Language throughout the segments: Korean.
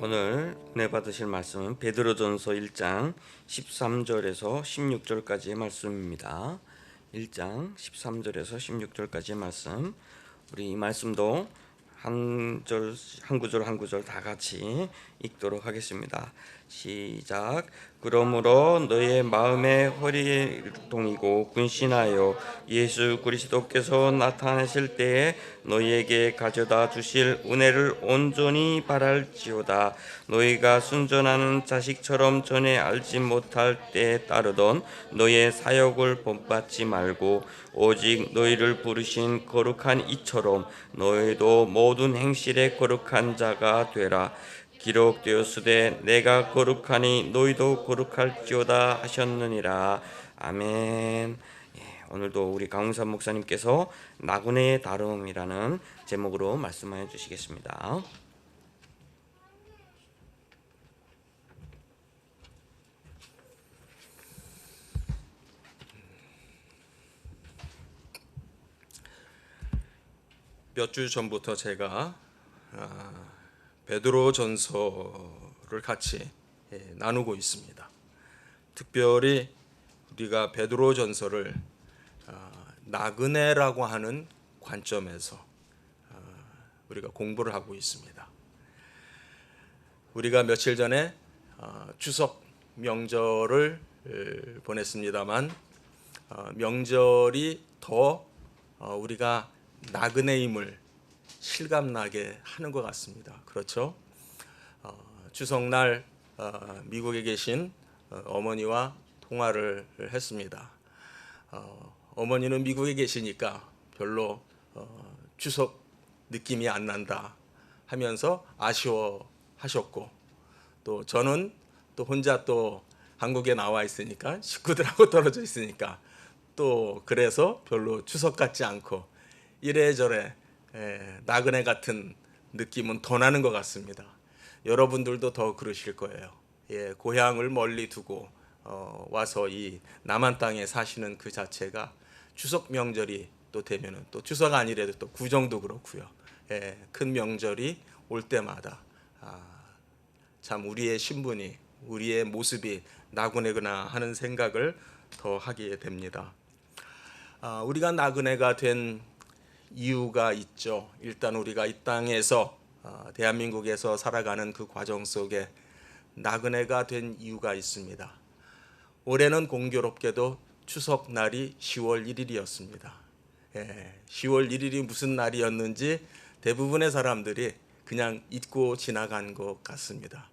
오늘 은혜 받으실 말씀은 베드로전서 1장 13절에서 16절까지의 말씀입니다. 1장 13절에서 16절까지의 말씀. 우리 이 말씀도 한 구절 한 구절 다 같이 읽도록 하겠습니다. 시작. 그러므로 너의 마음의 허리동이고 근신하여 예수 그리스도께서 나타나실 때에 너희에게 가져다 주실 은혜를 온전히 바랄지어다. 너희가 순전하는 자식처럼 전에 알지 못할 때에 따르던 너의 사역을 본받지 말고 오직 너희를 부르신 거룩한 이처럼 너희도 모든 행실에 거룩한 자가 되라. 기록되었으되 내가 거룩하니 너희도 거룩할지어다 하셨느니라. 아멘. 오늘도 우리 강훈삼 목사님께서 나그네의 다름이라는 제목으로 말씀해 주시겠습니다. 몇 주 전부터 제가 베드로전서를 같이 나누고 있습니다. 특별히 우리가 베드로전서를 나그네라고 하는 관점에서 우리가 공부를 하고 있습니다. 우리가 며칠 전에 추석 명절을 보냈습니다만 명절이 더 우리가 나그네임을 실감나게 하는 것 같습니다. 그렇죠? 추석날 미국에 계신 어머니와 통화를 했습니다. 어머니는 미국에 계시니까 별로 추석 느낌이 안 난다 하면서 아쉬워하셨고, 또 저는 또 혼자 또 한국에 나와 있으니까 식구들하고 떨어져 있으니까 또 그래서 별로 추석 같지 않고 이래저래 나그네 같은 느낌은 더 나는 것 같습니다. 여러분들도 더 그러실 거예요. 고향을 멀리 두고 와서 이 남한 땅에 사시는 그 자체가 추석 명절이 또 되면은, 또 추석 아니래도 또 구정도 그렇고요. 큰 명절이 올 때마다 참 우리의 신분이, 우리의 모습이 나그네구나 하는 생각을 더 하게 됩니다. 우리가 나그네가 된 이유가 있죠. 일단 우리가 이 땅에서 대한민국에서 살아가는 그 과정 속에 나그네가 된 이유가 있습니다. 올해는 공교롭게도 추석 날이 10월 1일이었습니다. 10월 1일이 무슨 날이었는지 대부분의 사람들이 그냥 잊고 지나간 것 같습니다.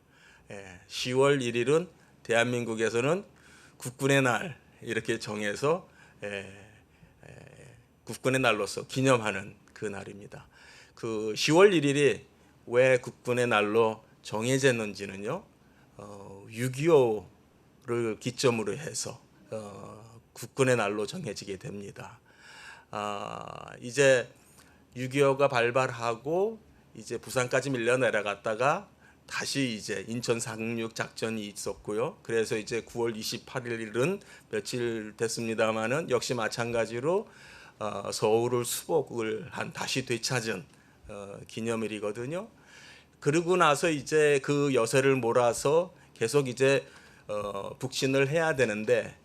10월 1일은 대한민국에서는 국군의 날 이렇게 정해서 국군의 날로서 기념하는 그 날입니다. 그 10월 1일이 왜 국군의 날로 정해졌는지는요, 6.25를 기점으로 해서 국군의 날로 정해지게 됩니다. 이제 6.25가 발발하고 이제 부산까지 밀려 내려갔다가 다시 이제 인천 상륙 작전이 있었고요. 그래서 이제 9월 28일은 며칠 됐습니다만은 역시 마찬가지로 서울을 수복을 한 다시 되찾은 기념일이거든요. 그러고 나서 이제 그 여세를 몰아서 계속 이제 북진을 해야 되는데,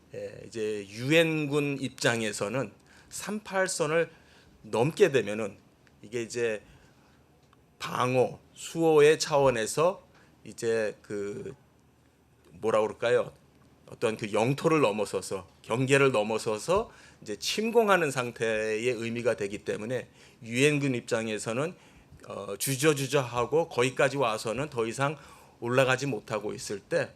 이제 유엔군 입장에서는 38선을 넘게 되면은 이게 이제 방어 수호의 차원에서 이제 그 뭐라 그럴까요? 어떤 그 영토를 넘어서서, 경계를 넘어서서 이제 침공하는 상태의 의미가 되기 때문에 유엔군 입장에서는 주저주저하고 거기까지 와서는 더 이상 올라가지 못하고 있을 때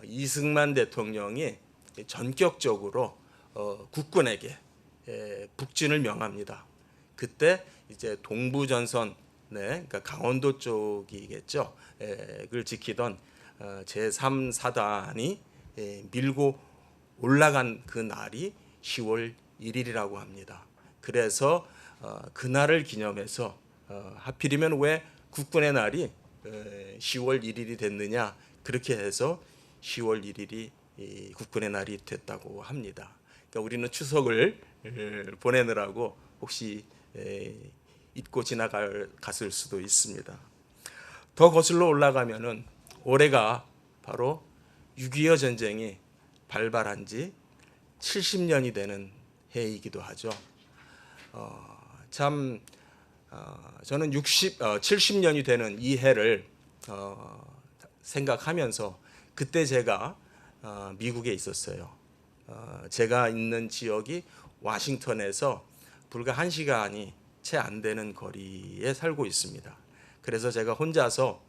이승만 대통령이 전격적으로 국군에게 북진을 명합니다. 그때 이제 동부전선, 그러니까 강원도 쪽이겠죠. 를 지키던 제3사단이 밀고 올라간 그 날이 10월 1일이라고 합니다. 그래서 그날을 기념해서 하필이면 왜 국군의 날이 10월 1일이 됐느냐, 그렇게 해서 10월 1일이 국군의 날이 됐다고 합니다. 그러니까 우리는 추석을 보내느라고 혹시 잊고 지나갔을 수도 있습니다. 더 거슬러 올라가면은 올해가 바로 6.25 전쟁이 발발한 지 70년이 되는 해이기도 하죠. 저는 70년이 되는 이 해를 생각하면서 그때 제가 미국에 있었어요. 제가 있는 지역이 워싱턴에서 불과 1시간이 채 안 되는 거리에 살고 있습니다. 그래서 제가 혼자서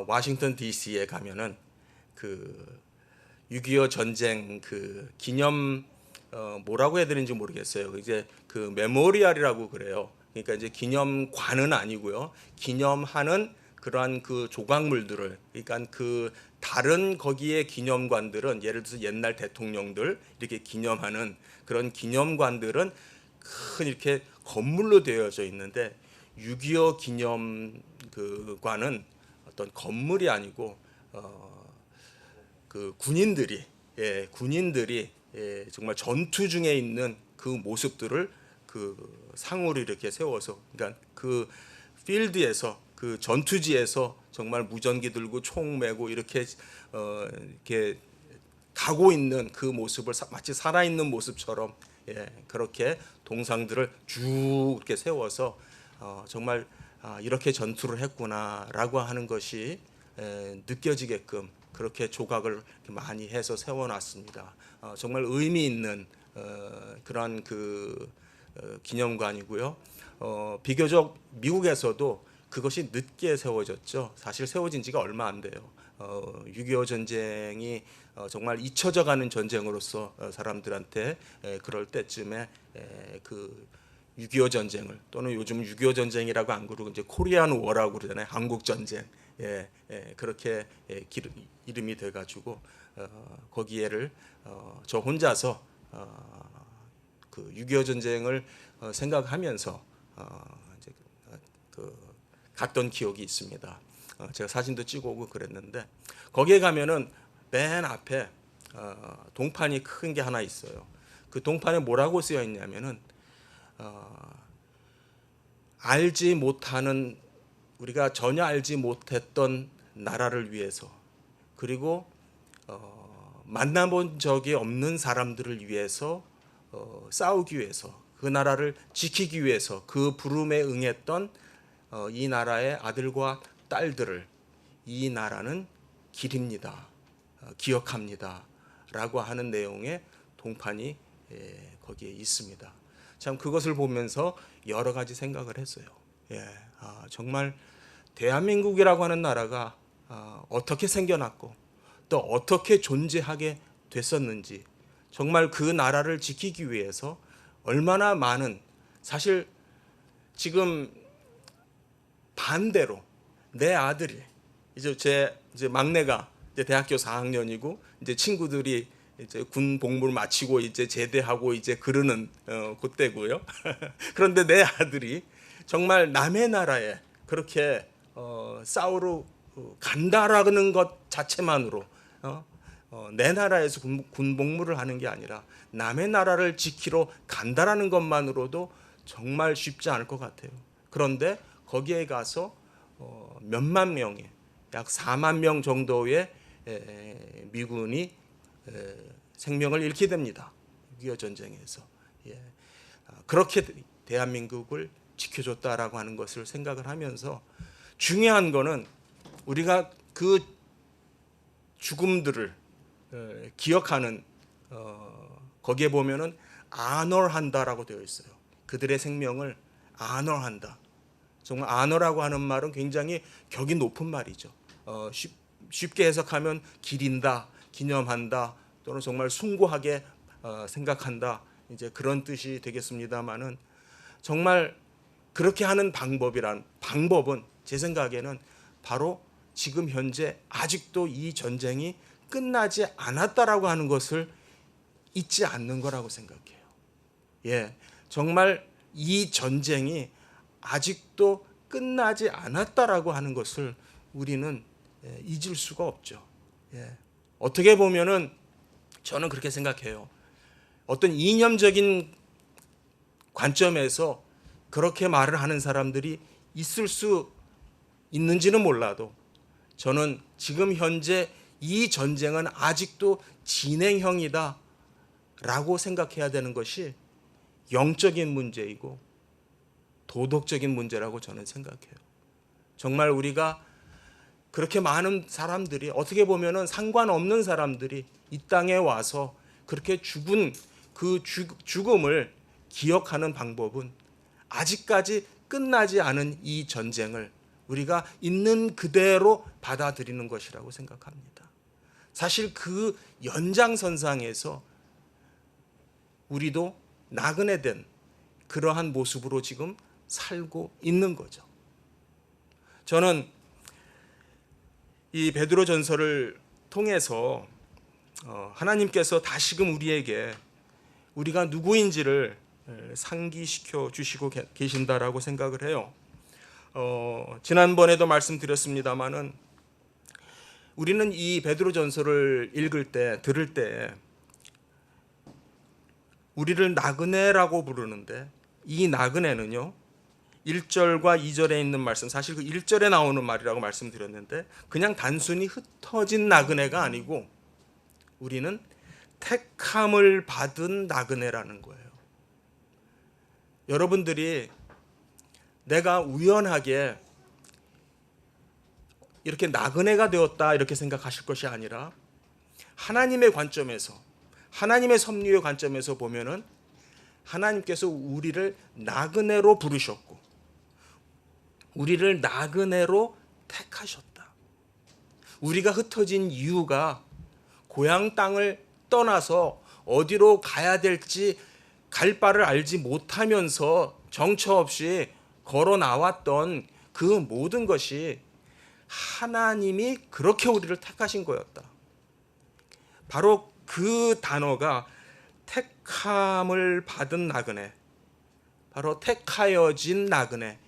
워싱턴 DC에 가면은 그 6.25 전쟁 그 기념 뭐라고 해야 되는지 모르겠어요. 이제 그 메모리얼이라고 그래요. 그러니까 이제 기념관은 아니고요. 기념하는 그러한 그 조각물들을, 그러니까 그 다른 거기에 기념관들은 예를 들어서 옛날 대통령들 이렇게 기념하는 그런 기념관들은 큰 이렇게 건물로 되어져 있는데 6.25 기념 그 관은 어떤 건물이 아니고 그 군인들이 정말 전투 중에 있는 그 모습들을 그 상으로 이렇게 세워서, 그러니까 그 필드에서 그 전투지에서 정말 무전기 들고 총 메고 이렇게 이렇게 가고 있는 그 모습을 마치 살아있는 모습처럼 그렇게 동상들을 쭉 이렇게 세워서 정말 이렇게 전투를 했구나라고 하는 것이 느껴지게끔 그렇게 조각을 많이 해서 세워놨습니다. 정말 의미 있는 그런 그 기념관이고요. 비교적 미국에서도 그것이 늦게 세워졌죠. 사실 세워진 지가 얼마 안 돼요. 6.25 전쟁이 정말 잊혀져가는 전쟁으로서 사람들한테 그럴 때쯤에 그 6.25 전쟁을, 또는 요즘 6.25 전쟁이라고 안 그러고 이제 코리안 워라고 그러잖아요. 한국 전쟁. 그렇게 이름이 돼가지고 거기에를 저 혼자서 그 6.25 전쟁을 생각하면서 이제 그 갔던 기억이 있습니다. 제가 사진도 찍어오고 그랬는데 거기에 가면은 맨 앞에 동판이 큰 게 하나 있어요. 그 동판에 뭐라고 쓰여 있냐면은 알지 못하는, 우리가 전혀 알지 못했던 나라를 위해서, 그리고 만나본 적이 없는 사람들을 위해서 싸우기 위해서, 그 나라를 지키기 위해서 그 부름에 응했던 이 나라의 아들과 딸들을 이 나라는 기립니다, 기억합니다 라고 하는 내용의 동판이 거기에 있습니다. 참 그것을 보면서 여러 가지 생각을 했어요. 정말 대한민국이라고 하는 나라가 어떻게 생겨났고 또 어떻게 존재하게 됐었는지, 정말 그 나라를 지키기 위해서 얼마나 많은, 사실 지금 반대로 내 아들이 이제 막내가 이제 대학교 4학년이고 이제 친구들이 이제 군 복무를 마치고 이제 제대하고 이제 그러는 그때고요. 그런데 내 아들이 정말 남의 나라에 그렇게 싸우러 간다라는 것 자체만으로 내 나라에서 군 복무를 하는 게 아니라 남의 나라를 지키러 간다라는 것만으로도 정말 쉽지 않을 것 같아요. 그런데 거기에 가서 몇만 명의, 약 4만 명 정도의 미군이 생명을 잃게 됩니다. 6.25 전쟁에서. 그렇게 대한민국을 지켜줬다라고 하는 것을 생각을 하면서, 중요한 거는 우리가 그 죽음들을 기억하는, 거기에 보면은 아너한다라고 되어 있어요. 그들의 생명을 아너한다. 정말 아너라고 하는 말은 굉장히 격이 높은 말이죠. 쉽게 해석하면 기린다, 기념한다, 또는 정말 숭고하게 생각한다, 이제 그런 뜻이 되겠습니다만은, 정말 그렇게 하는 방법은 제 생각에는 바로 지금 현재 아직도 이 전쟁이 끝나지 않았다라고 하는 것을 잊지 않는 거라고 생각해요. 정말 이 전쟁이 아직도 끝나지 않았다라고 하는 것을 우리는 잊을 수가 없죠. 어떻게 보면은 저는 그렇게 생각해요. 어떤 이념적인 관점에서 그렇게 말을 하는 사람들이 있을 수 있는지는 몰라도 저는 지금 현재 이 전쟁은 아직도 진행형이다 라고 생각해야 되는 것이 영적인 문제이고 도덕적인 문제라고 저는 생각해요. 정말 우리가 그렇게 많은 사람들이, 어떻게 보면은 상관없는 사람들이 이 땅에 와서 그렇게 죽은 그 죽음을 기억하는 방법은 아직까지 끝나지 않은 이 전쟁을 우리가 있는 그대로 받아들이는 것이라고 생각합니다. 사실 그 연장선상에서 우리도 나그네 된 그러한 모습으로 지금 살고 있는 거죠. 저는 이 베드로전서를 통해서 하나님께서 다시금 우리에게 우리가 누구인지를 상기시켜 주시고 계신다라고 생각을 해요. 지난번에도 말씀드렸습니다마는 우리는 이 베드로전서를 읽을 때, 들을 때 우리를 나그네라고 부르는데, 이 나그네는요 1절과 2절에 있는 말씀, 사실 그 1절에 나오는 말이라고 말씀드렸는데 그냥 단순히 흩어진 나그네가 아니고 우리는 택함을 받은 나그네라는 거예요. 여러분들이 내가 우연하게 이렇게 나그네가 되었다 이렇게 생각하실 것이 아니라 하나님의 관점에서, 하나님의 섭리의 관점에서 보면은 하나님께서 우리를 나그네로 부르셨고 우리를 나그네로 택하셨다. 우리가 흩어진 이유가 고향 땅을 떠나서 어디로 가야 될지 갈 바를 알지 못하면서 정처 없이 걸어 나왔던 그 모든 것이 하나님이 그렇게 우리를 택하신 거였다. 바로 그 단어가 택함을 받은 나그네, 바로 택하여진 나그네,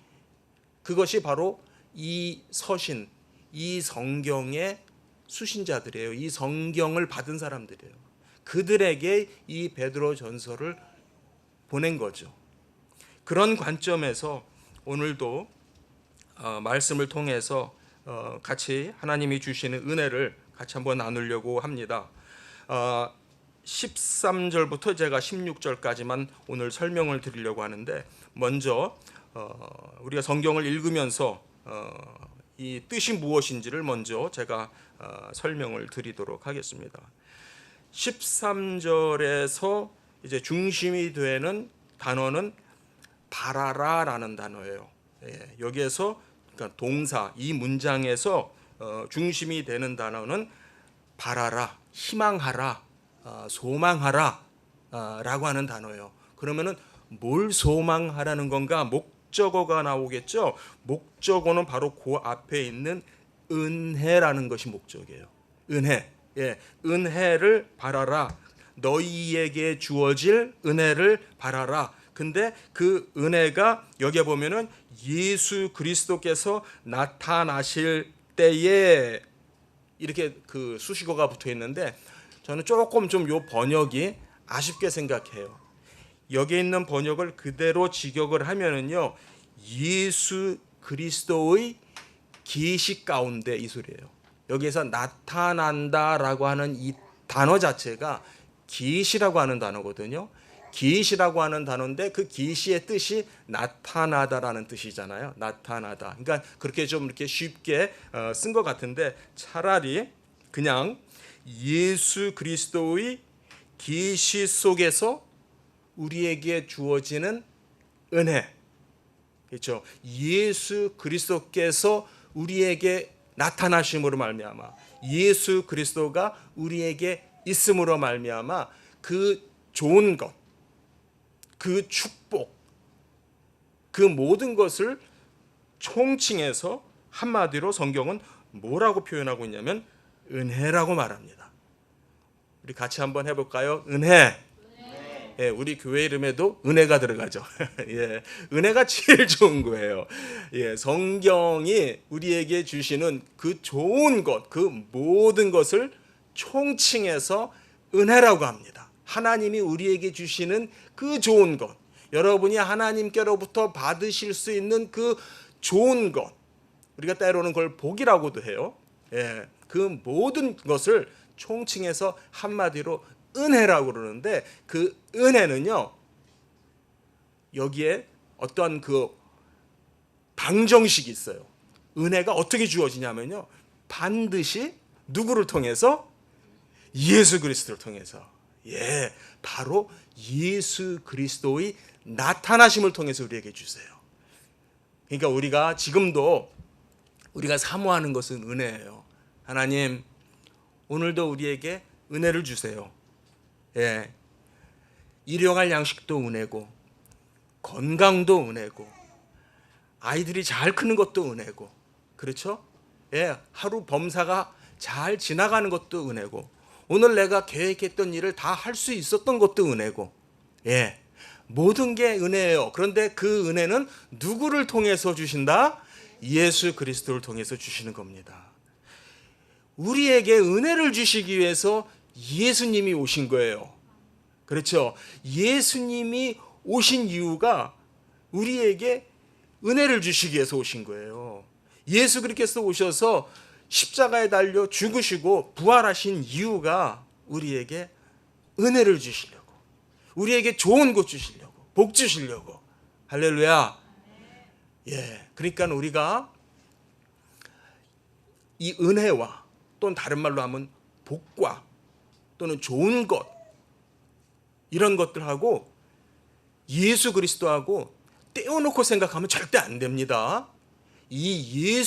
그것이 바로 이 서신, 이 성경의 수신자들이에요. 이 성경을 받은 사람들이에요. 그들에게 이 베드로전서를 보낸 거죠. 그런 관점에서 오늘도 말씀을 통해서 같이 하나님이 주시는 은혜를 같이 한번 나누려고 합니다. 13절부터 제가 16절까지만 오늘 설명을 드리려고 하는데, 먼저 우리가 성경을 읽으면서 이 뜻이 무엇인지를 먼저 제가 설명을 드리도록 하겠습니다. 13절에서 이제 중심이 되는 단어는 바라라라는 단어예요. 여기에서 그러니까 동사, 이 문장에서 중심이 되는 단어는 바라라, 희망하라, 소망하라 라고 하는 단어예요. 그러면은 뭘 소망하라는 건가? 목적어가 나오겠죠. 목적어는 바로 그 앞에 있는 은혜라는 것이 목적이에요. 은혜, 은혜를 바라라. 너희에게 주어질 은혜를 바라라. 근데 그 은혜가 여기에 보면은 예수 그리스도께서 나타나실 때에 이렇게 그 수식어가 붙어 있는데, 저는 조금 좀 요 번역이 아쉽게 생각해요. 여기에 있는 번역을 그대로 직역을 하면은요, 예수 그리스도의 계시 가운데, 이 소리예요. 여기에서 나타난다라고 하는 이 단어 자체가 계시라고 하는 단어거든요. 계시라고 하는 단어인데 그 계시의 뜻이 나타나다라는 뜻이잖아요. 나타나다. 그러니까 그렇게 좀 이렇게 쉽게 쓴 것 같은데, 차라리 그냥 예수 그리스도의 계시 속에서 우리에게 주어지는 은혜, 그렇죠? 예수 그리스도께서 우리에게 나타나심으로 말미암아, 예수 그리스도가 우리에게 있음으로 말미암아 그 좋은 것, 그 축복, 그 모든 것을 총칭해서 한마디로 성경은 뭐라고 표현하고 있냐면 은혜라고 말합니다. 우리 같이 한번 해볼까요? 은혜. 예, 우리 교회 이름에도 은혜가 들어가죠. 예, 은혜가 제일 좋은 거예요. 예, 성경이 우리에게 주시는 그 좋은 것, 그 모든 것을 총칭해서 은혜라고 합니다. 하나님이 우리에게 주시는 그 좋은 것, 여러분이 하나님께로부터 받으실 수 있는 그 좋은 것, 우리가 때로는 그걸 복이라고도 해요. 예, 그 모든 것을 총칭해서 한마디로 은혜라고 그러는데, 그 은혜는요, 여기에 어떠한 그 방정식이 있어요. 은혜가 어떻게 주어지냐면요, 반드시 누구를 통해서? 예수 그리스도를 통해서. 예, 바로 예수 그리스도의 나타나심을 통해서 우리에게 주세요. 그러니까 우리가 지금도 우리가 사모하는 것은 은혜예요. 하나님, 오늘도 우리에게 은혜를 주세요. 예, 일용할 양식도 은혜고, 건강도 은혜고, 아이들이 잘 크는 것도 은혜고, 그렇죠? 예, 하루 범사가 잘 지나가는 것도 은혜고, 오늘 내가 계획했던 일을 다 할 수 있었던 것도 은혜고, 예, 모든 게 은혜예요. 그런데 그 은혜는 누구를 통해서 주신다? 예수 그리스도를 통해서 주시는 겁니다. 우리에게 은혜를 주시기 위해서 예수님이 오신 거예요. 그렇죠? 예수님이 오신 이유가 우리에게 은혜를 주시기 위해서 오신 거예요. 예수 그리스도께서 오셔서 십자가에 달려 죽으시고 부활하신 이유가 우리에게 은혜를 주시려고, 우리에게 좋은 것 주시려고, 복 주시려고. 할렐루야. 예, 그러니까 우리가 이 은혜와, 또는 다른 말로 하면 복과, 또는 좋은 것, 이런 것들하고 예수 그리스도하고 떼어놓고 생각하면 절대 안 됩니다. 이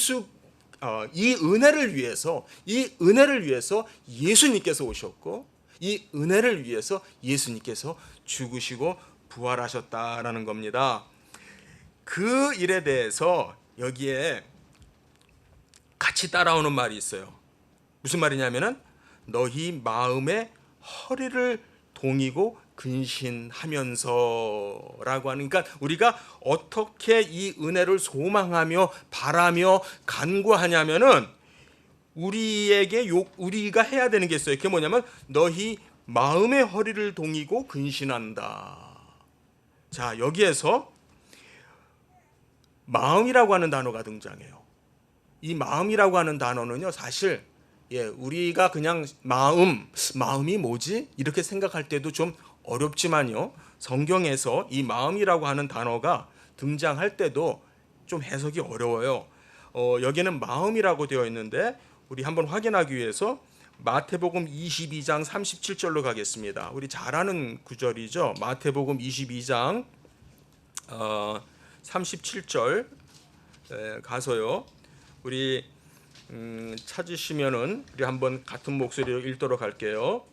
은혜를 위해서, 이 은혜를 위해서 예수님께서 오셨고, 이 은혜를 위해서 예수님께서 죽으시고 부활하셨다라는 겁니다. 그 일에 대해서 여기에 같이 따라오는 말이 있어요. 무슨 말이냐면은, 너희 마음의 허리를 동이고 근신하면서라고 하는, 그러니까 우리가 어떻게 이 은혜를 소망하며 바라며 간구하냐면은, 우리가 해야 되는 게 있어요. 그게 뭐냐면, 너희 마음의 허리를 동이고 근신한다. 자, 여기에서 마음이라고 하는 단어가 등장해요. 이 마음이라고 하는 단어는요, 사실 우리가 그냥 마음이 뭐지? 이렇게 생각할 때도 좀 어렵지만요, 성경에서 이 마음이라고 하는 단어가 등장할 때도 좀 해석이 어려워요. 여기는 마음이라고 되어 있는데, 우리 한번 확인하기 위해서 마태복음 22장 37절로 가겠습니다. 우리 잘 아는 구절이죠. 마태복음 22장 37절 가서요, 우리 찾으시면은 우리 한번 같은 목소리로 읽도록 할게요.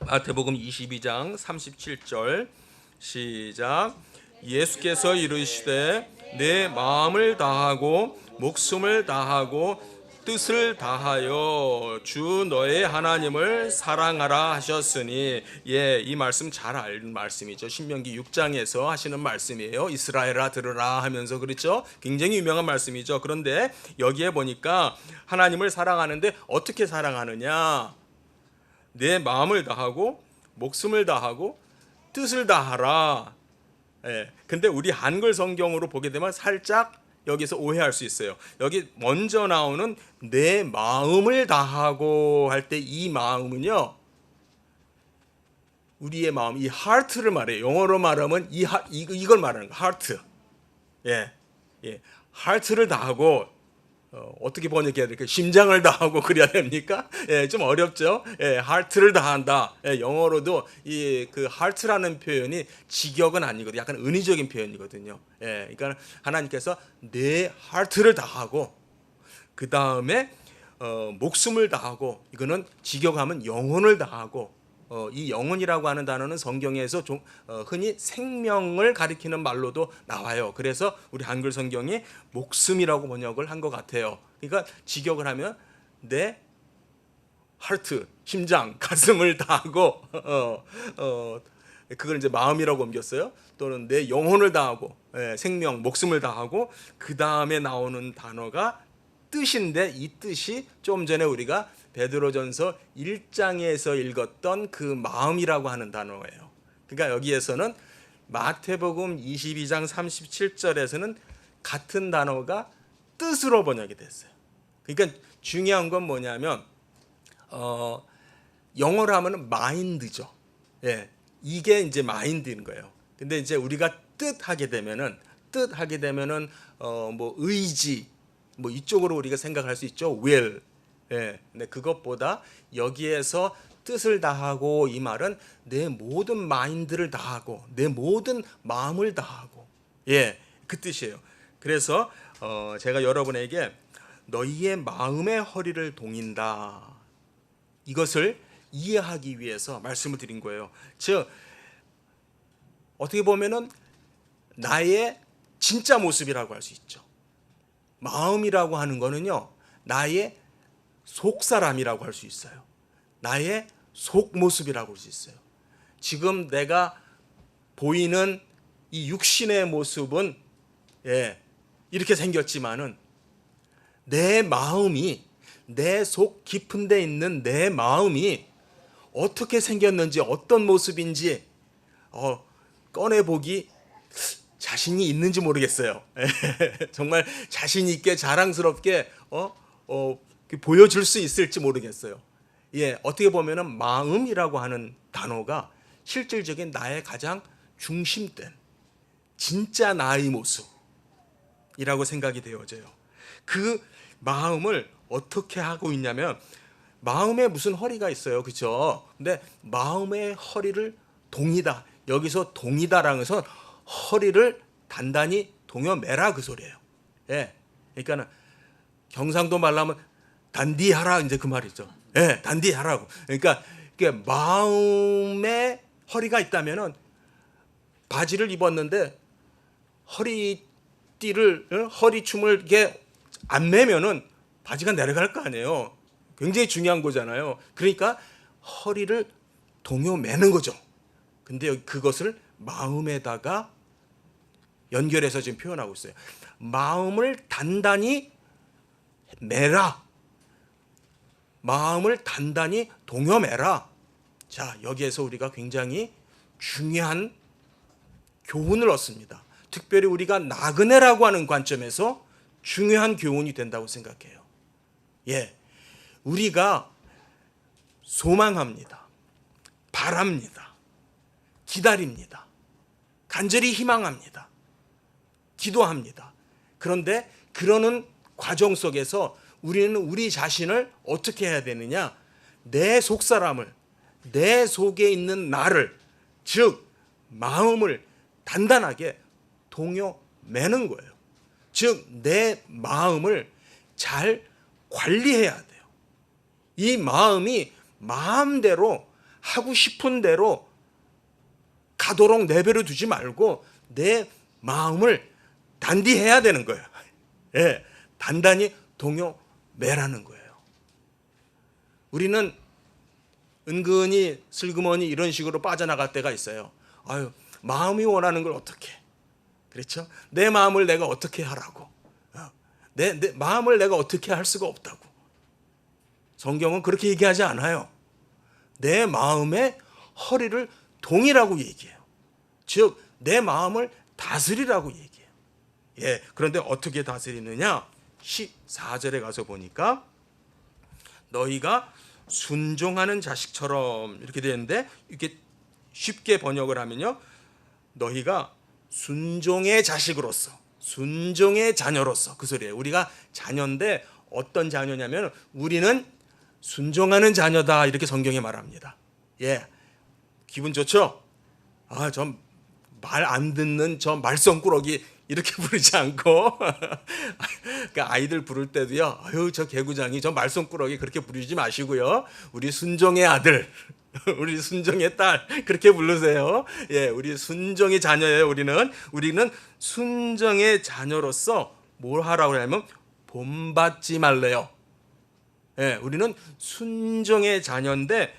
마태복음 22장 37절 시작. 예수께서 이르시되 내 마음을 다하고 목숨을 다하고 뜻을 다하여 주 너의 하나님을 사랑하라 하셨으니, 이 말씀 잘 아는 말씀이죠. 신명기 6장에서 하시는 말씀이에요. 이스라엘아 들으라 하면서, 그렇죠? 굉장히 유명한 말씀이죠. 그런데 여기에 보니까 하나님을 사랑하는데 어떻게 사랑하느냐? 내 마음을 다하고 목숨을 다하고 뜻을 다하라. 근데 우리 한글 성경으로 보게 되면 살짝 여기서 오해할 수 있어요. 여기 먼저 나오는 내 마음을 다하고 할 때, 이 마음은요, 우리의 마음, 이 heart를 말해요. 영어로 말하면 이걸 말하는 거, heart. heart를 다하고, 어떻게 번역해야 될까요? 심장을 다하고 그래야 됩니까? 좀 어렵죠. heart를 다한다. 영어로도 그 heart라는 표현이 직역은 아니거든요. 약간 은의적인 표현이거든요. 그러니까 하나님께서 내 heart를 다하고, 그 다음에 목숨을 다하고, 이거는 직역하면 영혼을 다하고, 이 영혼이라고 하는 단어는 성경에서 흔히 생명을 가리키는 말로도 나와요. 그래서 우리 한글 성경이 목숨이라고 번역을 한 것 같아요. 그러니까 직역을 하면 내 하트, 심장, 가슴을 다하고, 그걸 이제 마음이라고 옮겼어요. 또는 내 영혼을 다하고, 생명, 목숨을 다하고, 그 다음에 나오는 단어가 뜻인데, 이 뜻이 좀 전에 우리가 베드로전서 1장에서 읽었던 그 마음이라고 하는 단어예요. 그러니까 여기에서는 마태복음 22장 37절에서는 같은 단어가 뜻으로 번역이 됐어요. 그러니까 중요한 건 뭐냐면 영어로 하면은 마인드죠. 예, 이게 이제 마인드인 거예요. 근데 이제 우리가 뜻하게 되면은 뭐 의지 뭐 이쪽으로 우리가 생각할 수 있죠. will. 예, 근데 그것보다 여기에서 뜻을 다하고 이 말은 내 모든 마인드를 다하고 내 모든 마음을 다하고 예, 그 뜻이에요. 그래서 제가 여러분에게 너희의 마음의 허리를 동인다. 이것을 이해하기 위해서 말씀을 드린 거예요. 즉 어떻게 보면은 나의 진짜 모습이라고 할 수 있죠. 마음이라고 하는 거는요, 나의 속 사람이라고 할 수 있어요. 나의 속 모습이라고 할 수 있어요. 지금 내가 보이는 이 육신의 모습은 예, 이렇게 생겼지만은 내 마음이 내 속 깊은 데 있는 내 마음이 어떻게 생겼는지 어떤 모습인지 꺼내보기 자신이 있는지 모르겠어요. 정말 자신 있게 자랑스럽게 보여줄 수 있을지 모르겠어요. 예, 어떻게 보면은 마음이라고 하는 단어가 실질적인 나의 가장 중심된 진짜 나의 모습이라고 생각이 되어져요. 그 마음을 어떻게 하고 있냐면 마음에 무슨 허리가 있어요, 그렇죠? 근데 마음의 허리를 동이다. 여기서 동이다라는 것은 허리를 단단히 동여매라 그 소리예요. 예, 그러니까는 경상도 말로 하면 단디하라 이제 그 말이죠. 예, 단디하라고. 그러니까 마음에 허리가 있다면은 바지를 입었는데 허리춤을 이렇게 안 매면은 바지가 내려갈 거 아니에요. 굉장히 중요한 거잖아요. 그러니까 허리를 동여매는 거죠. 근데 그것을 마음에다가 연결해서 지금 표현하고 있어요. 마음을 단단히 매라. 마음을 단단히 동여매라. 자, 여기에서 우리가 굉장히 중요한 교훈을 얻습니다. 특별히 우리가 나그네라고 하는 관점에서 중요한 교훈이 된다고 생각해요. 예, 우리가 소망합니다. 바랍니다. 기다립니다. 간절히 희망합니다. 기도합니다. 그런데 그러는 과정 속에서 우리는 우리 자신을 어떻게 해야 되느냐? 내 속사람을, 내 속에 있는 나를, 즉 마음을 단단하게 동여매는 거예요. 즉 내 마음을 잘 관리해야 돼요. 이 마음이 마음대로 하고 싶은 대로 가도록 내버려 두지 말고 내 마음을 단디해야 되는 거예요. 예, 단단히 동여매라는 거예요. 우리는 은근히 슬그머니 이런 식으로 빠져나갈 때가 있어요. 아유, 마음이 원하는 걸 어떻게? 그렇죠? 내 마음을 내가 어떻게 하라고? 내 마음을 내가 어떻게 할 수가 없다고. 성경은 그렇게 얘기하지 않아요. 내 마음의 허리를 동이라고 얘기해요. 즉 내 마음을 다스리라고 얘기해요. 예, 그런데 어떻게 다스리느냐? 14절에 가서 보니까 너희가 순종하는 자식처럼 이렇게 되는데 이렇게 쉽게 번역을 하면요. 너희가 순종의 자식으로서, 순종의 자녀로서 그 소리예요. 우리가 자녀인데 어떤 자녀냐면 우리는 순종하는 자녀다 이렇게 성경이 말합니다. 예, 기분 좋죠? 아, 전 말 안 듣는 저 말썽꾸러기 이렇게 부르지 않고 그러니까 아이들 부를 때도요. 아유, 저 개구장이 저 말썽꾸러기 그렇게 부르지 마시고요. 우리 순종의 아들, 우리 순종의 딸 그렇게 부르세요. 예, 우리 순종의 자녀예요. 우리는 순종의 자녀로서 뭘 하라고 하냐면 본받지 말래요. 예, 우리는 순종의 자녀인데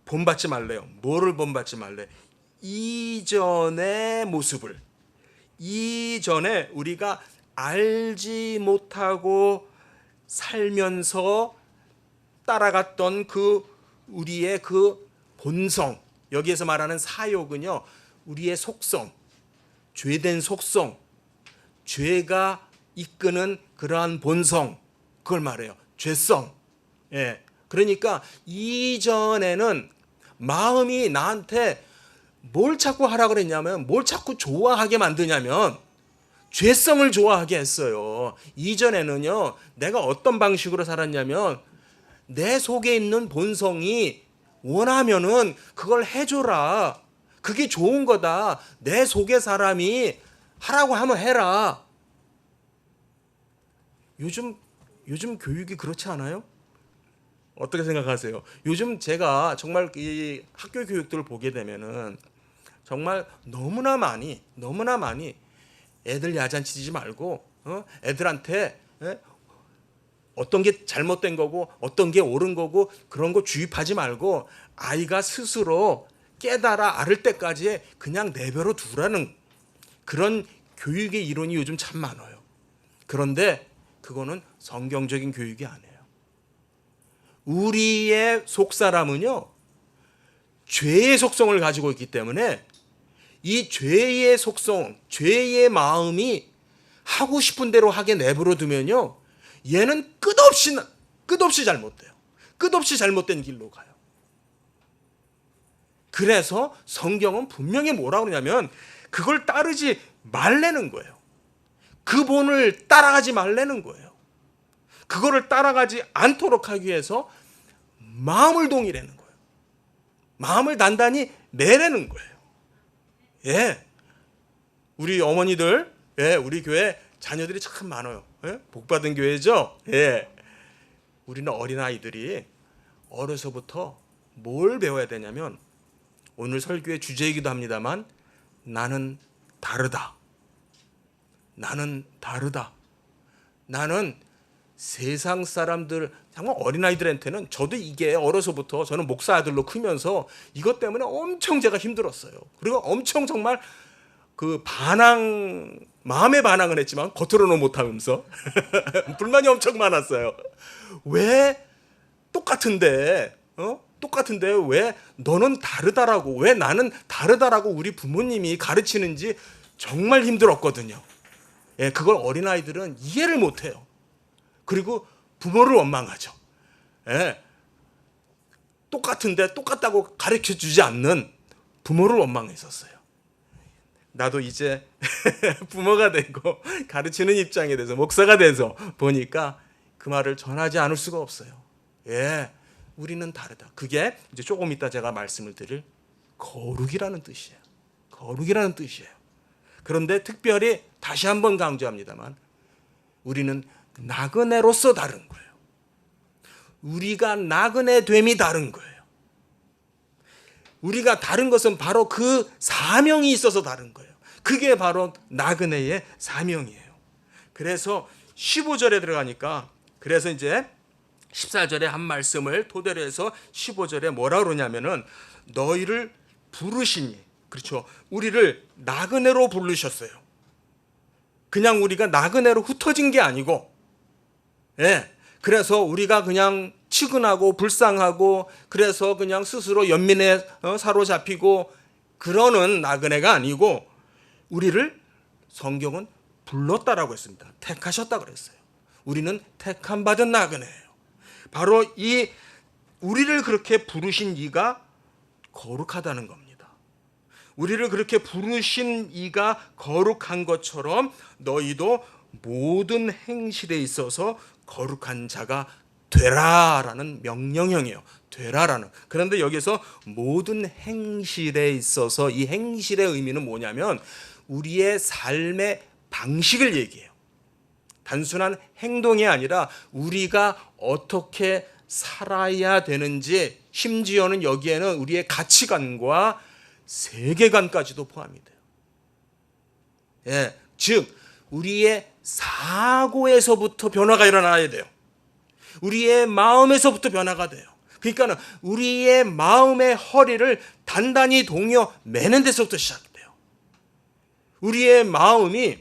본받지 말래요. 뭐를 본받지 말래? 이전의 모습을, 이전에 우리가 알지 못하고 살면서 따라갔던 그 우리의 그 본성, 여기에서 말하는 사욕은요, 우리의 속성, 죄된 속성, 죄가 이끄는 그러한 본성, 그걸 말해요. 죄성. 예. 그러니까 이전에는 마음이 나한테 뭘 자꾸 하라 그랬냐면, 뭘 자꾸 좋아하게 만드냐면 죄성을 좋아하게 했어요. 이전에는요, 내가 어떤 방식으로 살았냐면, 내 속에 있는 본성이 원하면은 그걸 해줘라. 그게 좋은 거다. 내 속의 사람이 하라고 하면 해라. 요즘 교육이 그렇지 않아요? 어떻게 생각하세요? 요즘 제가 정말 이 학교 교육들을 보게 되면은 정말 너무나 많이 애들 야단치지 말고 애들한테 어떤 게 잘못된 거고 어떤 게 옳은 거고 그런 거 주입하지 말고 아이가 스스로 깨달아 알을 때까지 그냥 내버려 두라는 그런 교육의 이론이 요즘 참 많아요. 그런데 그거는 성경적인 교육이 아니에요. 우리의 속사람은요, 죄의 속성을 가지고 있기 때문에 이 죄의 속성, 죄의 마음이 하고 싶은 대로 하게 내버려 두면요, 얘는 끝없이 잘못돼요. 끝없이 잘못된 길로 가요. 그래서 성경은 분명히 뭐라고 그러냐면 그걸 따르지 말라는 거예요. 그 본을 따라가지 말라는 거예요. 그거를 따라가지 않도록 하기 위해서 마음을 동이라는 거예요. 마음을 단단히 내라는 거예요. 예. 우리 어머니들, 예, 우리 교회 자녀들이 참 많아요. 예? 복받은 교회죠. 예. 우리는 어린아이들이 어려서부터 뭘 배워야 되냐면, 오늘 설교의 주제이기도 합니다만, 나는 다르다. 나는 다르다. 나는 세상 사람들, 정말 어린아이들한테는, 저도 이게 어려서부터 저는 목사 아들로 크면서 이것 때문에 엄청 제가 힘들었어요. 그리고 엄청 정말 그 마음의 반항을 했지만 겉으로는 못하면서 불만이 엄청 많았어요. 왜 똑같은데 왜 너는 다르다라고, 왜 나는 다르다라고 우리 부모님이 가르치는지 정말 힘들었거든요. 예, 그걸 어린아이들은 이해를 못해요. 그리고 부모를 원망하죠. 예, 똑같은데 똑같다고 가르쳐주지 않는 부모를 원망했었어요. 나도 이제 부모가 되고 가르치는 입장에 대해서 목사가 돼서 보니까 그 말을 전하지 않을 수가 없어요. 예, 우리는 다르다. 그게 이제 조금 이따 제가 말씀을 드릴 거룩이라는 뜻이에요. 거룩이라는 뜻이에요. 그런데 특별히 다시 한번 강조합니다만, 우리는 나그네로서 다른 거예요. 우리가 나그네 됨이 다른 거예요. 우리가 다른 것은 바로 그 사명이 있어서 다른 거예요. 그게 바로 나그네의 사명이에요. 그래서 15절에 들어가니까, 그래서 이제 14절에 한 말씀을 토대로 해서 15절에 뭐라 그러냐면은, 너희를 부르시니, 그렇죠, 우리를 나그네로 부르셨어요. 그냥 우리가 나그네로 흩어진 게 아니고, 예, 그래서 우리가 그냥 치근하고 불쌍하고 그래서 그냥 스스로 연민에 사로잡히고 그러는 나그네가 아니고, 우리를 성경은 불렀다라고 했습니다. 택하셨다 그랬어요. 우리는 택함 받은 나그네예요. 바로 이 우리를 그렇게 부르신 이가 거룩하다는 겁니다. 우리를 그렇게 부르신 이가 거룩한 것처럼 너희도 모든 행실에 있어서 거룩한 자가 되라라는 명령형이에요. 되라라는. 그런데 여기서 모든 행실에 있어서, 이 행실의 의미는 뭐냐면 우리의 삶의 방식을 얘기해요. 단순한 행동이 아니라 우리가 어떻게 살아야 되는지, 심지어는 여기에는 우리의 가치관과 세계관까지도 포함이 돼요. 예, 즉 우리의 사고에서부터 변화가 일어나야 돼요. 우리의 마음에서부터 변화가 돼요. 그러니까 우리의 마음의 허리를 단단히 동여 매는 데서부터 시작돼요. 우리의 마음이,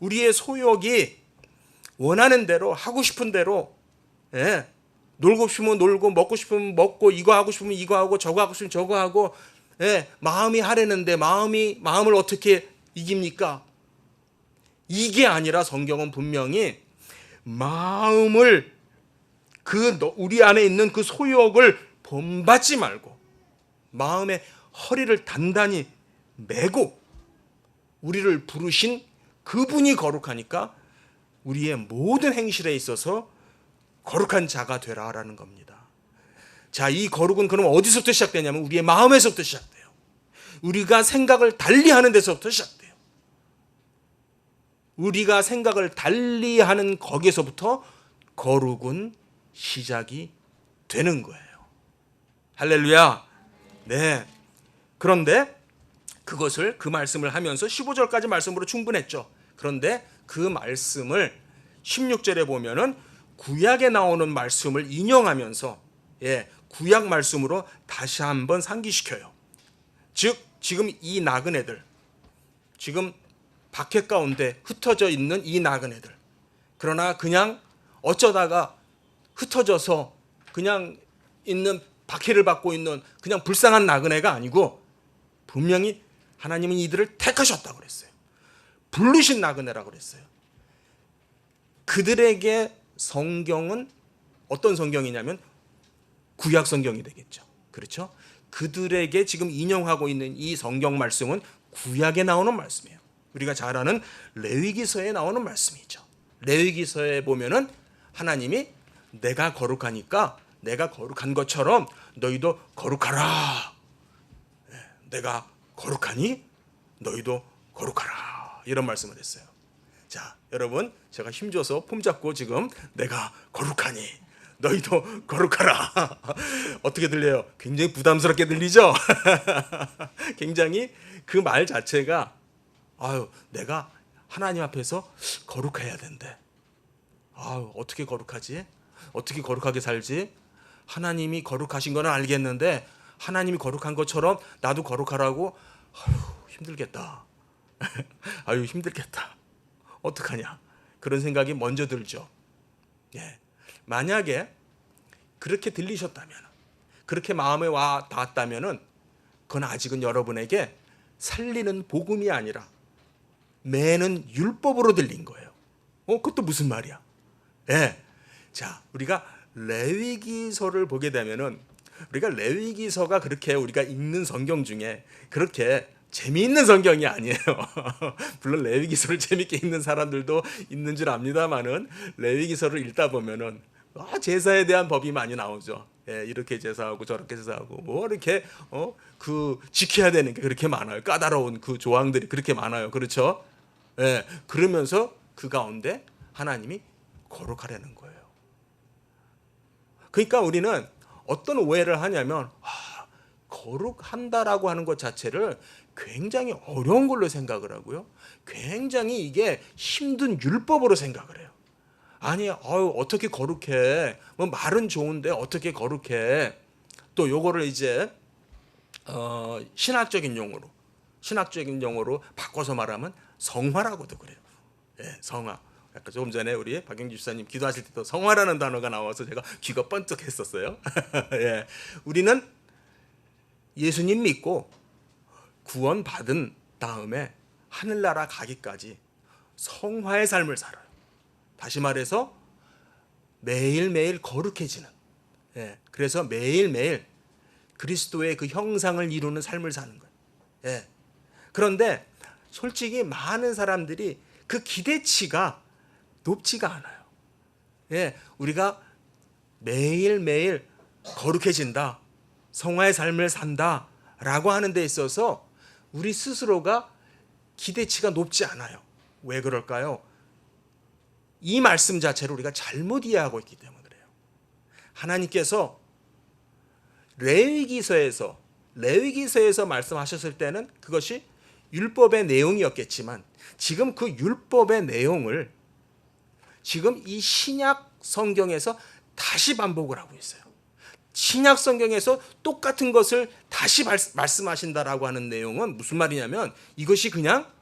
우리의 소욕이 원하는 대로, 하고 싶은 대로, 예, 놀고 싶으면 놀고, 먹고 싶으면 먹고, 이거 하고 싶으면 이거 하고, 저거 하고 싶으면 저거 하고, 예, 마음이 하려는데 마음을 어떻게 이깁니까? 이게 아니라 성경은 분명히 마음을 우리 안에 있는 그 소욕을 본받지 말고 마음의 허리를 단단히 메고 우리를 부르신 그분이 거룩하니까 우리의 모든 행실에 있어서 거룩한 자가 되라라는 겁니다. 자, 이 거룩은 그럼 어디서부터 시작되냐면 우리의 마음에서부터 시작돼요. 우리가 생각을 달리하는 데서부터 시작돼요. 우리가 생각을 달리하는 거기에서부터 거룩은 시작이 되는 거예요. 할렐루야. 네. 그런데 그것을 그 말씀을 하면서 15절까지 말씀으로 충분했죠. 그런데 그 말씀을 16절에 보면은 구약에 나오는 말씀을 인용하면서 구약 말씀으로 다시 한번 상기시켜요. 즉 지금 이 나그네들, 지금 박해 가운데 흩어져 있는 이 나그네들, 그러나 그냥 어쩌다가 흩어져서 그냥 있는 박해를 받고 있는 그냥 불쌍한 나그네가 아니고 분명히 하나님은 이들을 택하셨다고 그랬어요. 부르신 나그네라고 그랬어요. 그들에게 성경은 어떤 성경이냐면 구약 성경이 되겠죠. 그렇죠? 그들에게 지금 인용하고 있는 이 성경 말씀은 구약에 나오는 말씀이에요. 우리가 잘 아는 레위기서에 나오는 말씀이죠. 레위기서에 보면은 하나님이 내가 거룩하니까 내가 거룩한 것처럼 너희도 거룩하라. 내가 거룩하니 너희도 거룩하라. 이런 말씀을 했어요. 자, 여러분, 제가 힘줘서 폼 잡고 지금 내가 거룩하니 너희도 거룩하라. 어떻게 들려요? 굉장히 부담스럽게 들리죠? 굉장히 그 말 자체가 내가 하나님 앞에서 거룩해야 된대. 어떻게 거룩하지? 어떻게 거룩하게 살지? 하나님이 거룩하신 건 알겠는데 하나님이 거룩한 것처럼 나도 거룩하라고? 힘들겠다. 힘들겠다. 어떡하냐? 그런 생각이 먼저 들죠. 만약에 그렇게 들리셨다면, 그렇게 마음에 와 닿았다면은 그건 아직은 여러분에게 살리는 복음이 아니라 매는 율법으로 들린 거예요. 그것도 무슨 말이야? 자, 우리가 레위기서를 보게 되면은 우리가 레위기서가 그렇게 우리가 읽는 성경 중에 그렇게 재미있는 성경이 아니에요. 물론 레위기서를 재밌게 읽는 사람들도 있는 줄 압니다만은 레위기서를 읽다 보면은 제사에 대한 법이 많이 나오죠. 이렇게 제사하고 저렇게 제사하고 뭐 이렇게 지켜야 되는 게 그렇게 많아요. 까다로운 그 조항들이 그렇게 많아요. 그렇죠? 그러면서 그 가운데 하나님이 거룩하라는 거예요. 그러니까 우리는 어떤 오해를 하냐면 거룩한다라고 하는 것 자체를 굉장히 어려운 걸로 생각을 하고요. 굉장히 이게 힘든 율법으로 생각을 해요. 아니, 어떻게 거룩해? 뭐 말은 좋은데 어떻게 거룩해? 또 요거를 이제 신학적인 용어로 바꿔서 말하면 성화라고도 그래요. 성화. 아까 조금 전에 우리 박영주 집사님 기도하실 때도 성화라는 단어가 나와서 제가 귀가 번쩍했었어요. 우리는 예수님 믿고 구원 받은 다음에 하늘나라 가기까지 성화의 삶을 살아요. 다시 말해서 매일매일 거룩해지는, 그래서 매일매일 그리스도의 그 형상을 이루는 삶을 사는 거예요. 그런데 솔직히 많은 사람들이 그 기대치가 높지가 않아요. 우리가 매일매일 거룩해진다, 성화의 삶을 산다 라고 하는 데 있어서 우리 스스로가 기대치가 높지 않아요. 왜 그럴까요? 이 말씀 자체를 우리가 잘못 이해하고 있기 때문에 그래요. 하나님께서 레위기서에서 말씀하셨을 때는 그것이 율법의 내용이었겠지만 지금 그 율법의 내용을 지금 이 신약 성경에서 다시 반복을 하고 있어요. 신약 성경에서 똑같은 것을 다시 말씀하신다라고 하는 내용은 무슨 말이냐면 이것이 그냥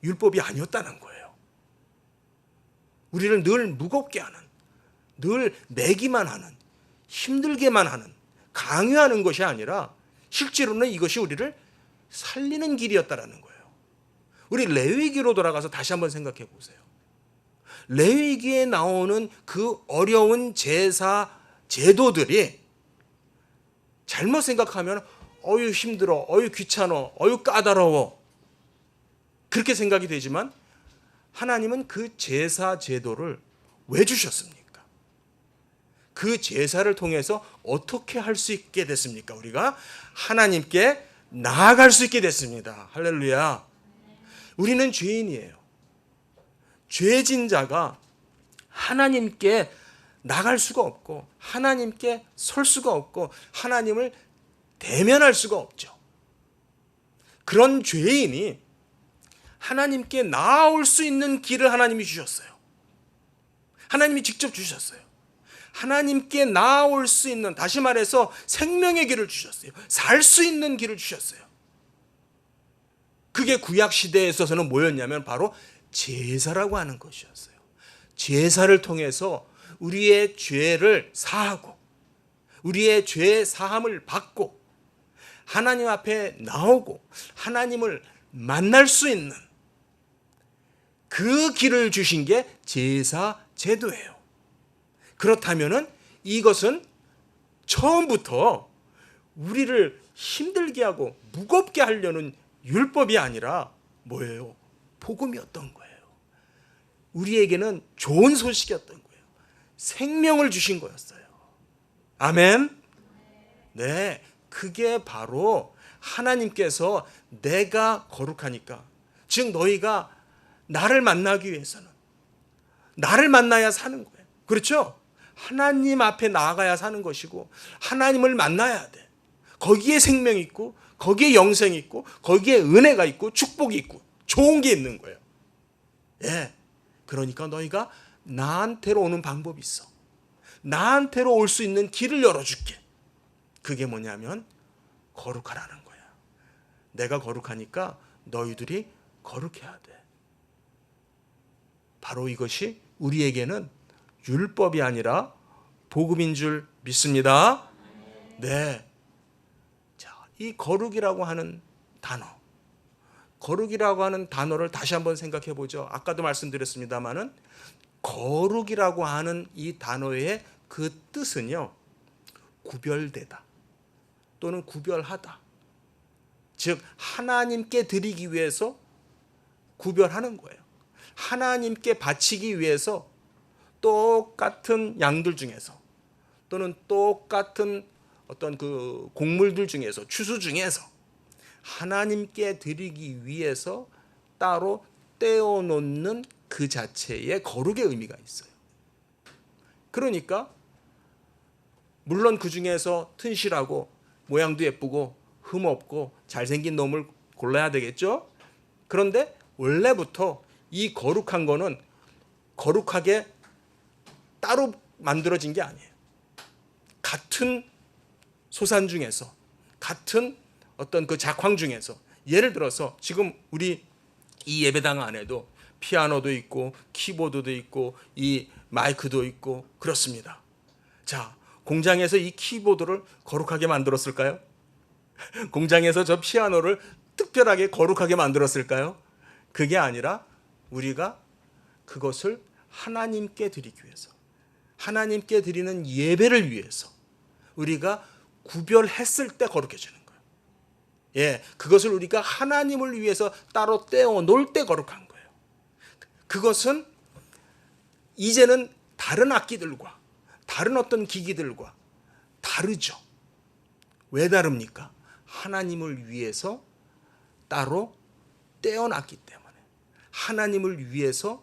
율법이 아니었다는 거예요. 우리를 늘 무겁게 하는, 늘 매기만 하는, 힘들게만 하는, 강요하는 것이 아니라 실제로는 이것이 우리를 살리는 길이었다라는 거예요. 우리 레위기로 돌아가서 다시 한번 생각해 보세요. 레위기에 나오는 그 어려운 제사 제도들이 잘못 생각하면 어유 힘들어, 어유 귀찮어, 어유 까다로워 그렇게 생각이 되지만 하나님은 그 제사 제도를 왜 주셨습니까? 그 제사를 통해서 어떻게 할 수 있게 됐습니까? 우리가 하나님께 나아갈 수 있게 됐습니다. 할렐루야. 우리는 죄인이에요. 죄진 자가 하나님께 나갈 수가 없고 하나님께 설 수가 없고 하나님을 대면할 수가 없죠. 그런 죄인이 하나님께 나아올 수 있는 길을 하나님이 주셨어요. 하나님이 직접 주셨어요. 하나님께 나아올 수 있는, 다시 말해서 생명의 길을 주셨어요. 살 수 있는 길을 주셨어요. 그게 구약 시대에 있어서는 뭐였냐면 바로 제사라고 하는 것이었어요. 제사를 통해서 우리의 죄를 사하고 우리의 죄 사함을 받고 하나님 앞에 나오고 하나님을 만날 수 있는 그 길을 주신 게 제사 제도예요. 그렇다면은 이것은 처음부터 우리를 힘들게 하고 무겁게 하려는 율법이 아니라 뭐예요? 복음이었던 거예요. 우리에게는 좋은 소식이었던 거예요. 생명을 주신 거였어요. 아멘. 네, 그게 바로 하나님께서 내가 거룩하니까, 즉 너희가 나를 만나기 위해서는 나를 만나야 사는 거예요. 그렇죠? 하나님 앞에 나아가야 사는 것이고 하나님을 만나야 돼. 거기에 생명이 있고 거기에 영생이 있고 거기에 은혜가 있고 축복이 있고 좋은 게 있는 거예요. 예. 그러니까 너희가 나한테로 오는 방법이 있어. 나한테로 올 수 있는 길을 열어줄게. 그게 뭐냐면 거룩하라는 거야. 내가 거룩하니까 너희들이 거룩해야 돼. 바로 이것이 우리에게는 율법이 아니라 복음인 줄 믿습니다. 네. 자, 이 거룩이라고 하는 단어. 거룩이라고 하는 단어를 다시 한번 생각해 보죠. 아까도 말씀드렸습니다마는 거룩이라고 하는 이 단어의 그 뜻은요, 구별되다 또는 구별하다. 즉 하나님께 드리기 위해서 구별하는 거예요. 하나님께 바치기 위해서 똑같은 양들 중에서 또는 똑같은 어떤 그 곡물들 중에서, 추수 중에서 하나님께 드리기 위해서 따로 떼어놓는 그 자체의 거룩의 의미가 있어요. 그러니까 물론 그 중에서 튼실하고 모양도 예쁘고 흠없고 잘생긴 놈을 골라야 되겠죠. 그런데 원래부터 이 거룩한 거는 거룩하게 따로 만들어진 게 아니에요. 같은 소산 중에서, 같은 어떤 그 작황 중에서, 예를 들어서 지금 우리 이 예배당 안에도 피아노도 있고 키보드도 있고 이 마이크도 있고 그렇습니다. 자, 공장에서 이 키보드를 거룩하게 만들었을까요? 공장에서 저 피아노를 특별하게 거룩하게 만들었을까요? 그게 아니라 우리가 그것을 하나님께 드리기 위해서, 하나님께 드리는 예배를 위해서 우리가 구별했을 때 거룩해지는 거예요. 예, 그것을 우리가 하나님을 위해서 따로 떼어 놓을 때 거룩한 거예요. 그것은 이제는 다른 악기들과 다른 어떤 기기들과 다르죠. 왜 다릅니까? 하나님을 위해서 따로 떼어놨기 때문에, 하나님을 위해서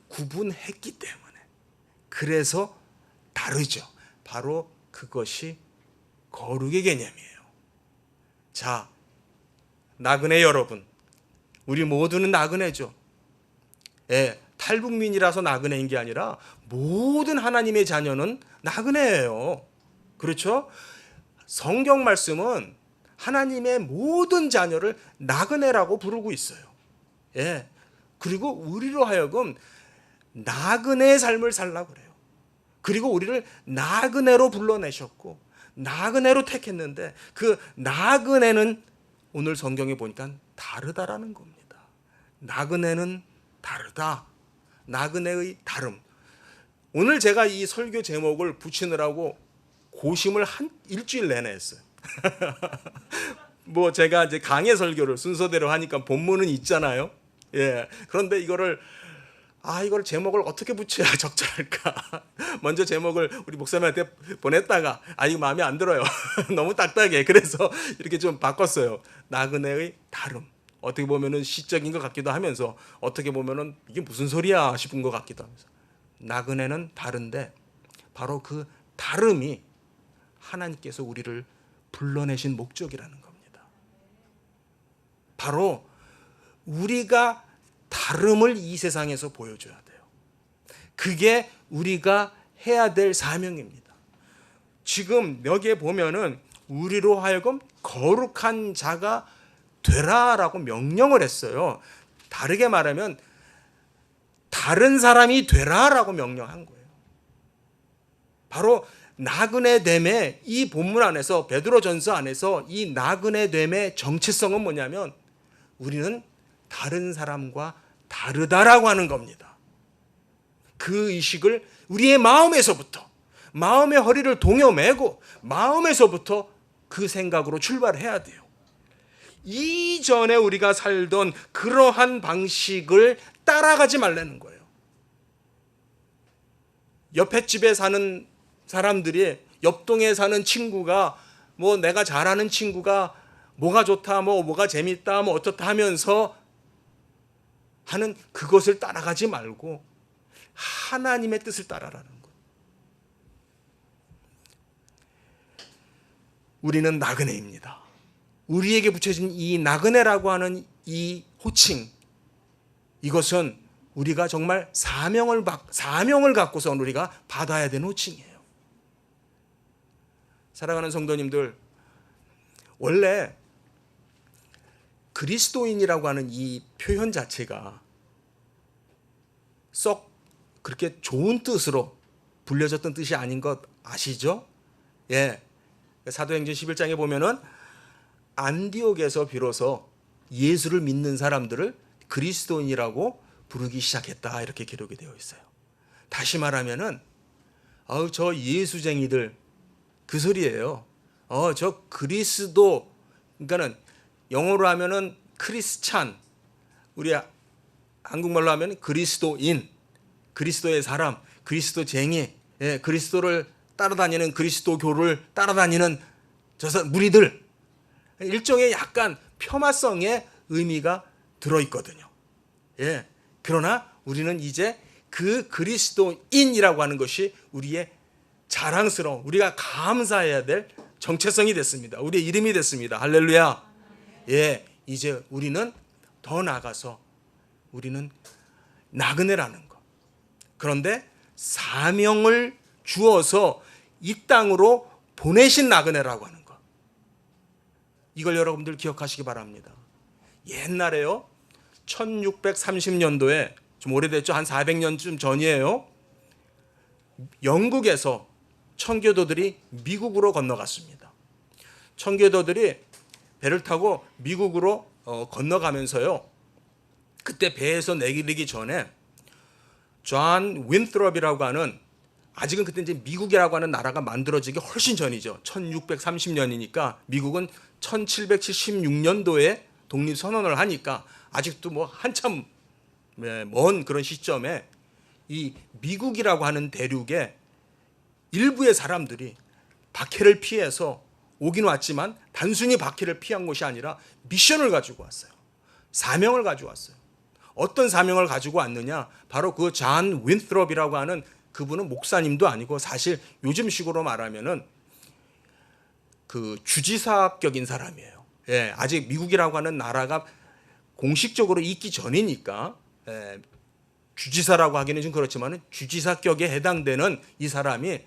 구분했기 때문에, 그래서 다르죠. 바로 그것이 거룩의 개념이에요. 자, 나그네 여러분, 우리 모두는 나그네죠. 예, 탈북민이라서 나그네인 게 아니라 모든 하나님의 자녀는 나그네예요. 그렇죠? 성경 말씀은 하나님의 모든 자녀를 나그네라고 부르고 있어요. 예. 그리고 우리로 하여금 나그네의 삶을 살라고 그래요. 그리고 우리를 나그네로 불러내셨고 나그네로 택했는데 그 나그네는 오늘 성경에 보니까 다르다라는 겁니다. 나그네는 다르다. 나그네의 다름. 오늘 제가 이 설교 제목을 붙이느라고 고심을 한 일주일 내내 했어요. 뭐 제가 이제 강해 설교를 순서대로 하니까 본문은 있잖아요. 예. 그런데 이거를 제목을 어떻게 붙여야 적절할까? 먼저 제목을 우리 목사님한테 보냈다가 이거 마음에 안 들어요. 너무 딱딱해. 그래서 이렇게 좀 바꿨어요. 나그네의 다름. 어떻게 보면은 시적인 것 같기도 하면서 어떻게 보면은 이게 무슨 소리야 싶은 것 같기도 하면서. 나그네는 다른데 바로 그 다름이 하나님께서 우리를 불러내신 목적이라는 겁니다. 바로 우리가 다름을 이 세상에서 보여줘야 돼요. 그게 우리가 해야 될 사명입니다. 지금 여기에 보면은 우리로 하여금 거룩한 자가 되라라고 명령을 했어요. 다르게 말하면 다른 사람이 되라라고 명령한 거예요. 바로 나그네됨의 이 본문 안에서 베드로전서 안에서 이 나그네됨의 정체성은 뭐냐면 우리는 다른 사람과 다르다라고 하는 겁니다. 그 의식을 우리의 마음에서부터 마음의 허리를 동여매고 마음에서부터 그 생각으로 출발해야 돼요. 이전에 우리가 살던 그러한 방식을 따라가지 말라는 거예요. 옆에 집에 사는 사람들이 옆동에 사는 친구가 뭐 내가 잘 아는 친구가 뭐가 좋다 뭐가 재밌다 뭐 어떻다 하면서 하는 그것을 따라가지 말고 하나님의 뜻을 따라라는 것. 우리는 나그네입니다. 우리에게 붙여진 이 나그네라고 하는 이 호칭, 이것은 우리가 정말 사명을 갖고서 우리가 받아야 되는 호칭이에요. 사랑하는 성도님들, 원래 그리스도인이라고 하는 이 표현 자체가 썩 그렇게 좋은 뜻으로 불려졌던 뜻이 아닌 것 아시죠? 예. 사도행전 11장에 보면은 안디옥에서 비로소 예수를 믿는 사람들을 그리스도인이라고 부르기 시작했다 이렇게 기록이 되어 있어요. 다시 말하면은 저 예수쟁이들 그 소리예요. 저 그리스도, 그러니까는 영어로 하면은 크리스찬, 우리 한국말로 하면 그리스도인, 그리스도의 사람, 그리스도쟁이, 그리스도를 따라다니는 그리스도교를 따라다니는 저 무리들, 일종의 약간 폄하성의 의미가 들어있거든요. 예. 그러나 우리는 이제 그 그리스도인이라고 하는 것이 우리의 자랑스러운, 우리가 감사해야 될 정체성이 됐습니다. 우리의 이름이 됐습니다. 할렐루야. 예. 이제 우리는 더 나아가서 우리는 나그네라는 것. 그런데 사명을 주어서 이 땅으로 보내신 나그네라고 하는 것. 이걸 여러분들 기억하시기 바랍니다. 옛날에요. 1630년도에 좀 오래됐죠. 한 400년쯤 전이에요. 영국에서 청교도들이 미국으로 건너갔습니다. 청교도들이 배를 타고 미국으로 건너가면서요. 그때 배에서 내리기 전에 존 윈트롭이라고 하는, 아직은 그때 이제 미국이라고 하는 나라가 만들어지기 훨씬 전이죠. 1630년이니까 미국은 1776년도에 독립선언을 하니까 아직도 뭐 한참 먼 그런 시점에 이 미국이라고 하는 대륙에 일부의 사람들이 박해를 피해서 오긴 왔지만 단순히 박해를 피한 것이 아니라 미션을 가지고 왔어요. 사명을 가지고 왔어요. 어떤 사명을 가지고 왔느냐? 바로 그 존 윈트롭이라고 하는 그분은 목사님도 아니고 사실 요즘식으로 말하면은 그 주지사격인 사람이에요. 예, 아직 미국이라고 하는 나라가 공식적으로 있기 전이니까 주지사라고 하기는 좀 그렇지만 주지사격에 해당되는 이 사람이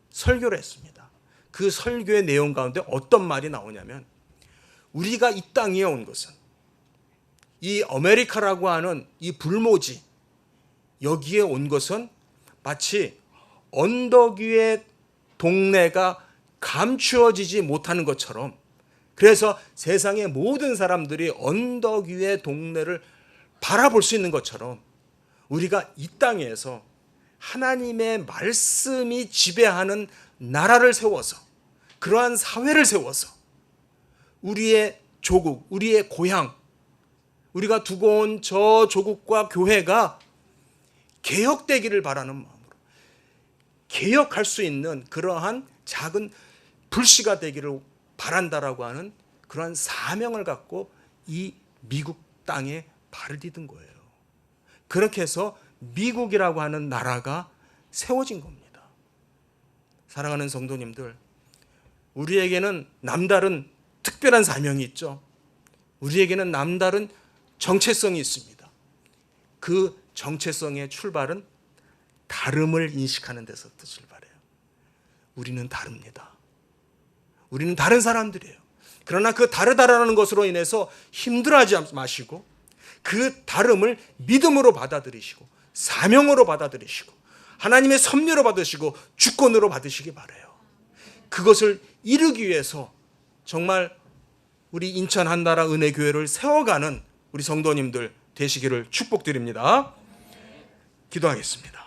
설교를 했습니다. 그 설교의 내용 가운데 어떤 말이 나오냐면, 우리가 이 땅에 온 것은 이 아메리카라고 하는 이 불모지, 여기에 온 것은 마치 언덕 위의 동네가 감추어지지 못하는 것처럼, 그래서 세상의 모든 사람들이 언덕 위의 동네를 바라볼 수 있는 것처럼 우리가 이 땅에서 하나님의 말씀이 지배하는 나라를 세워서, 그러한 사회를 세워서 우리의 조국, 우리의 고향, 우리가 두고 온 저 조국과 교회가 개혁되기를 바라는 마음으로 개혁할 수 있는 그러한 작은 불씨가 되기를 바란다라고 하는 그러한 사명을 갖고 이 미국 땅에 발을 디딘 거예요. 그렇게 해서 미국이라고 하는 나라가 세워진 겁니다. 사랑하는 성도님들, 우리에게는 남다른 특별한 사명이 있죠. 우리에게는 남다른 정체성이 있습니다. 그 정체성의 출발은 다름을 인식하는 데서부터 출발해요. 우리는 다릅니다. 우리는 다른 사람들이에요. 그러나 그 다르다라는 것으로 인해서 힘들어하지 마시고 그 다름을 믿음으로 받아들이시고 사명으로 받아들이시고 하나님의 섭리로 받으시고 주권으로 받으시기 바라요. 그것을 이루기 위해서 정말 우리 인천 한나라 은혜교회를 세워가는 우리 성도님들 되시기를 축복드립니다. 기도하겠습니다.